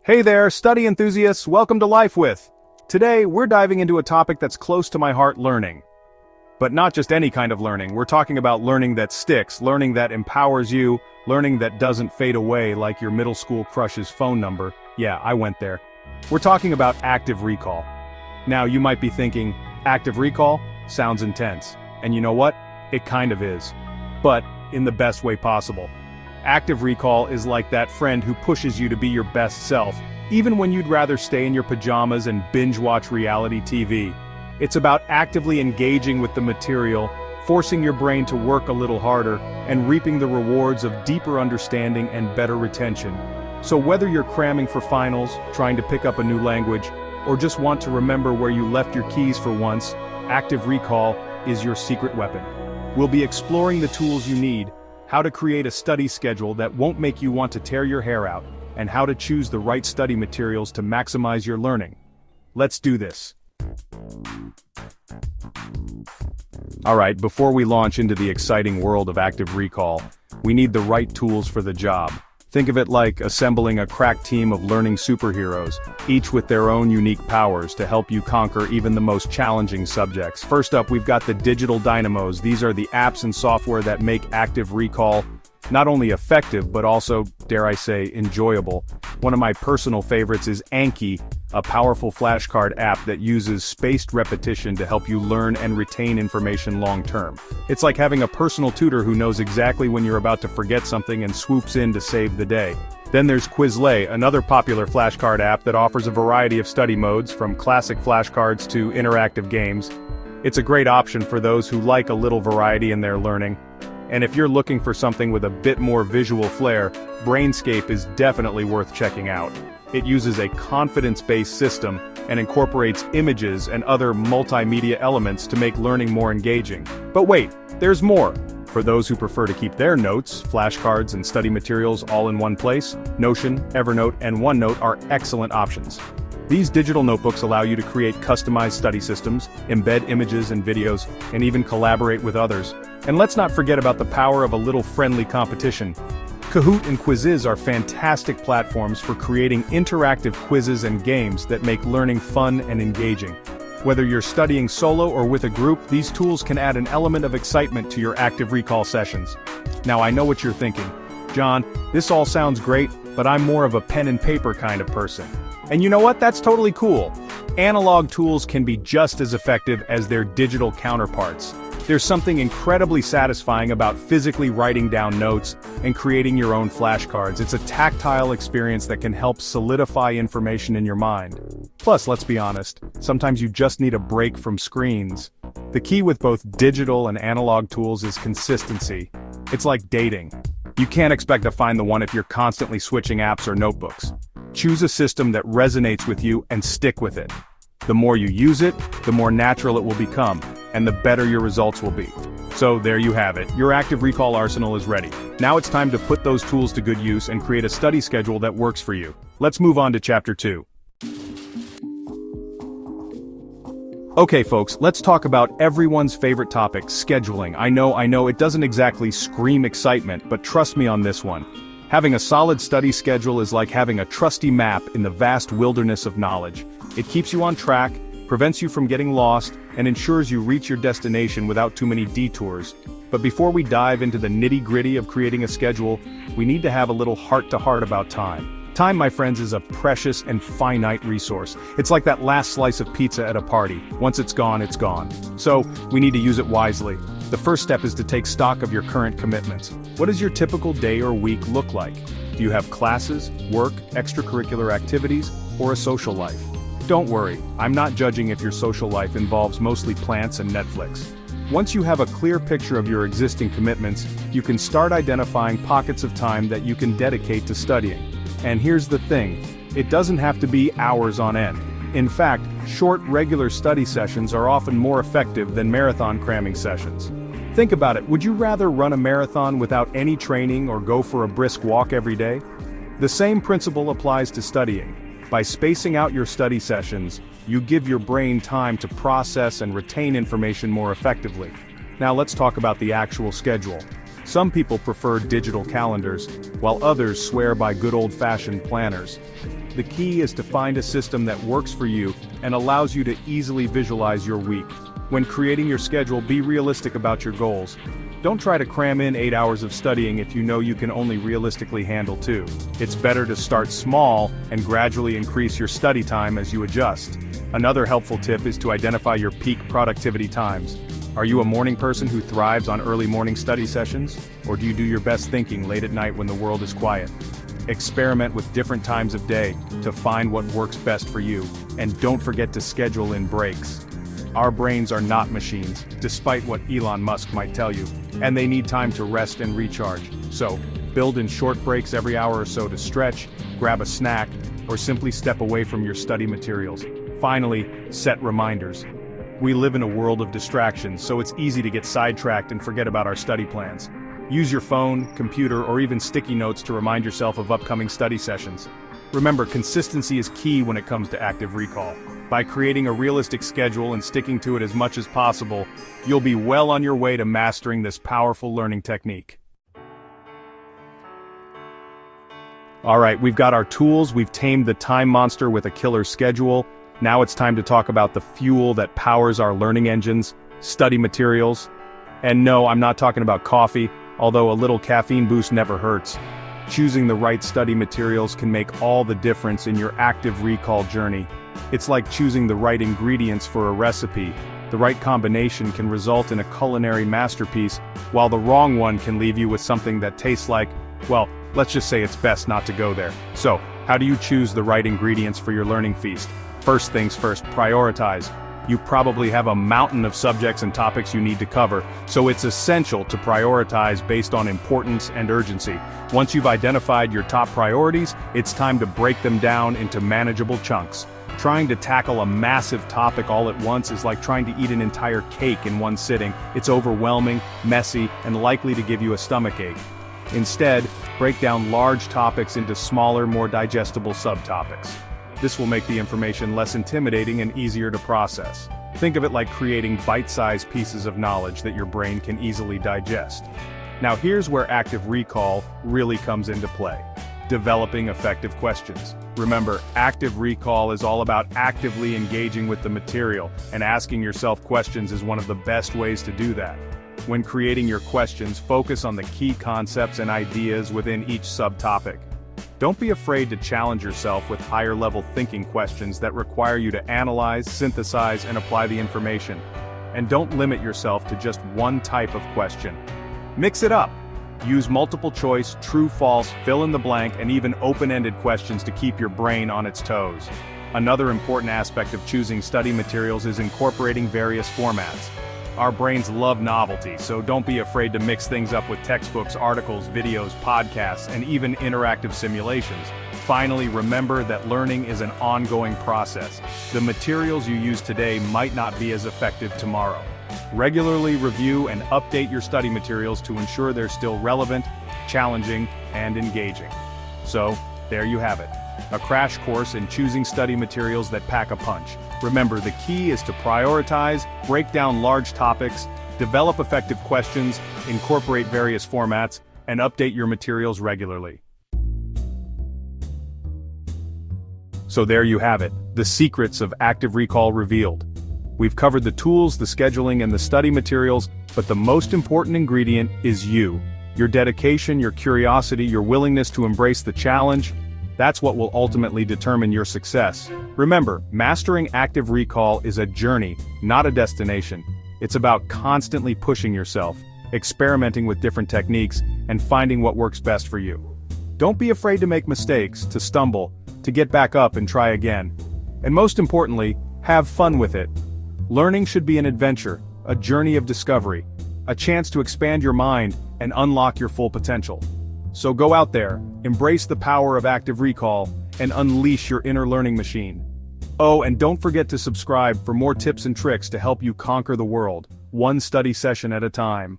Hey there, study enthusiasts, welcome to Life With. Today, we're diving into a topic that's close to my heart, learning. But not just any kind of learning, we're talking about learning that sticks, learning that empowers you, learning that doesn't fade away like your middle school crush's phone number. Yeah, I went there. We're talking about active recall. Now, you might be thinking, active recall? Sounds intense. And you know what? It kind of is. But in the best way possible. Active recall is like that friend who pushes you to be your best self, even when you'd rather stay in your pajamas and binge-watch reality TV. It's about actively engaging with the material, forcing your brain to work a little harder, and reaping the rewards of deeper understanding and better retention. So whether you're cramming for finals, trying to pick up a new language, or just want to remember where you left your keys for once, active recall is your secret weapon. We'll be exploring the tools you need, how to create a study schedule that won't make you want to tear your hair out, and how to choose the right study materials to maximize your learning. Let's do this. Alright, before we launch into the exciting world of active recall, we need the right tools for the job. Think of it like assembling a crack team of learning superheroes, each with their own unique powers to help you conquer even the most challenging subjects. First up, we've got the digital dynamos. These are the apps and software that make active recall not only effective, but also, dare I say, enjoyable. One of my personal favorites is Anki, a powerful flashcard app that uses spaced repetition to help you learn and retain information long-term. It's like having a personal tutor who knows exactly when you're about to forget something and swoops in to save the day. Then there's Quizlet, another popular flashcard app that offers a variety of study modes, from classic flashcards to interactive games. It's a great option for those who like a little variety in their learning. And if you're looking for something with a bit more visual flair, Brainscape is definitely worth checking out. It uses a confidence-based system and incorporates images and other multimedia elements to make learning more engaging. But wait, there's more! For those who prefer to keep their notes, flashcards, and study materials all in one place, Notion, Evernote, and OneNote are excellent options. These digital notebooks allow you to create customized study systems, embed images and videos, and even collaborate with others. And let's not forget about the power of a little friendly competition. Kahoot and Quizizz are fantastic platforms for creating interactive quizzes and games that make learning fun and engaging. Whether you're studying solo or with a group, these tools can add an element of excitement to your active recall sessions. Now I know what you're thinking. John, this all sounds great, but I'm more of a pen and paper kind of person. And you know what? That's totally cool. Analog tools can be just as effective as their digital counterparts. There's something incredibly satisfying about physically writing down notes and creating your own flashcards. It's a tactile experience that can help solidify information in your mind. Plus, let's be honest, sometimes you just need a break from screens. The key with both digital and analog tools is consistency. It's like dating. You can't expect to find the one if you're constantly switching apps or notebooks. Choose a system that resonates with you and stick with it. The more you use it, the more natural it will become, and the better your results will be. So there you have it, your active recall arsenal is ready. Now it's time to put those tools to good use and create a study schedule that works for you. Let's move on to Chapter 2. Okay folks, let's talk about everyone's favorite topic, scheduling. I know, it doesn't exactly scream excitement, but trust me on this one. Having a solid study schedule is like having a trusty map in the vast wilderness of knowledge. It keeps you on track, prevents you from getting lost, and ensures you reach your destination without too many detours. But before we dive into the nitty-gritty of creating a schedule, we need to have a little heart-to-heart about time. Time, my friends, is a precious and finite resource. It's like that last slice of pizza at a party. Once it's gone, it's gone. So, we need to use it wisely. The first step is to take stock of your current commitments. What does your typical day or week look like? Do you have classes, work, extracurricular activities, or a social life? Don't worry, I'm not judging if your social life involves mostly plants and Netflix. Once you have a clear picture of your existing commitments, you can start identifying pockets of time that you can dedicate to studying. And here's the thing, it doesn't have to be hours on end. In fact, short, regular study sessions are often more effective than marathon cramming sessions. Think about it, would you rather run a marathon without any training or go for a brisk walk every day? The same principle applies to studying. By spacing out your study sessions, you give your brain time to process and retain information more effectively. Now let's talk about the actual schedule. Some people prefer digital calendars, while others swear by good old-fashioned planners. The key is to find a system that works for you and allows you to easily visualize your week. When creating your schedule, be realistic about your goals. Don't try to cram in 8 hours of studying if you know you can only realistically handle 2. It's better to start small and gradually increase your study time as you adjust. Another helpful tip is to identify your peak productivity times. Are you a morning person who thrives on early morning study sessions? Or do you do your best thinking late at night when the world is quiet? Experiment with different times of day to find what works best for you, and don't forget to schedule in breaks. Our brains are not machines, despite what Elon Musk might tell you, and they need time to rest and recharge. So, build in short breaks every hour or so to stretch, grab a snack, or simply step away from your study materials. Finally, set reminders. We live in a world of distractions, so it's easy to get sidetracked and forget about our study plans. Use your phone, computer, or even sticky notes to remind yourself of upcoming study sessions. Remember, consistency is key when it comes to active recall. By creating a realistic schedule and sticking to it as much as possible, you'll be well on your way to mastering this powerful learning technique. Alright, we've got our tools, we've tamed the time monster with a killer schedule. Now it's time to talk about the fuel that powers our learning engines, study materials. And no, I'm not talking about coffee, although a little caffeine boost never hurts. Choosing the right study materials can make all the difference in your active recall journey. It's like choosing the right ingredients for a recipe. The right combination can result in a culinary masterpiece, while the wrong one can leave you with something that tastes like, well, let's just say it's best not to go there. So, how do you choose the right ingredients for your learning feast? First things first, prioritize. You probably have a mountain of subjects and topics you need to cover, so it's essential to prioritize based on importance and urgency. Once you've identified your top priorities, it's time to break them down into manageable chunks. Trying to tackle a massive topic all at once is like trying to eat an entire cake in one sitting. It's overwhelming, messy, and likely to give you a stomachache. Instead, break down large topics into smaller, more digestible subtopics. This will make the information less intimidating and easier to process. Think of it like creating bite-sized pieces of knowledge that your brain can easily digest. Now here's where active recall really comes into play. Developing effective questions. Remember, active recall is all about actively engaging with the material, and asking yourself questions is one of the best ways to do that. When creating your questions, focus on the key concepts and ideas within each subtopic. Don't be afraid to challenge yourself with higher-level thinking questions that require you to analyze, synthesize, and apply the information. And don't limit yourself to just one type of question. Mix it up. Use multiple choice, true, false, fill in the blank, and even open-ended questions to keep your brain on its toes. Another important aspect of choosing study materials is incorporating various formats. Our brains love novelty, so don't be afraid to mix things up with textbooks, articles, videos, podcasts, and even interactive simulations. Finally, remember that learning is an ongoing process. The materials you use today might not be as effective tomorrow. Regularly review and update your study materials to ensure they're still relevant, challenging, and engaging. So, there you have it. A crash course in choosing study materials that pack a punch. Remember, the key is to prioritize, break down large topics, develop effective questions, incorporate various formats, and update your materials regularly. So there you have it, the secrets of active recall revealed. We've covered the tools, the scheduling, and the study materials, but the most important ingredient is you. Your dedication, your curiosity, your willingness to embrace the challenge. That's what will ultimately determine your success. Remember, mastering active recall is a journey, not a destination. It's about constantly pushing yourself, experimenting with different techniques, and finding what works best for you. Don't be afraid to make mistakes, to stumble, to get back up and try again. And most importantly, have fun with it. Learning should be an adventure, a journey of discovery, a chance to expand your mind and unlock your full potential. So go out there, embrace the power of active recall, and unleash your inner learning machine. Oh, and don't forget to subscribe for more tips and tricks to help you conquer the world, one study session at a time.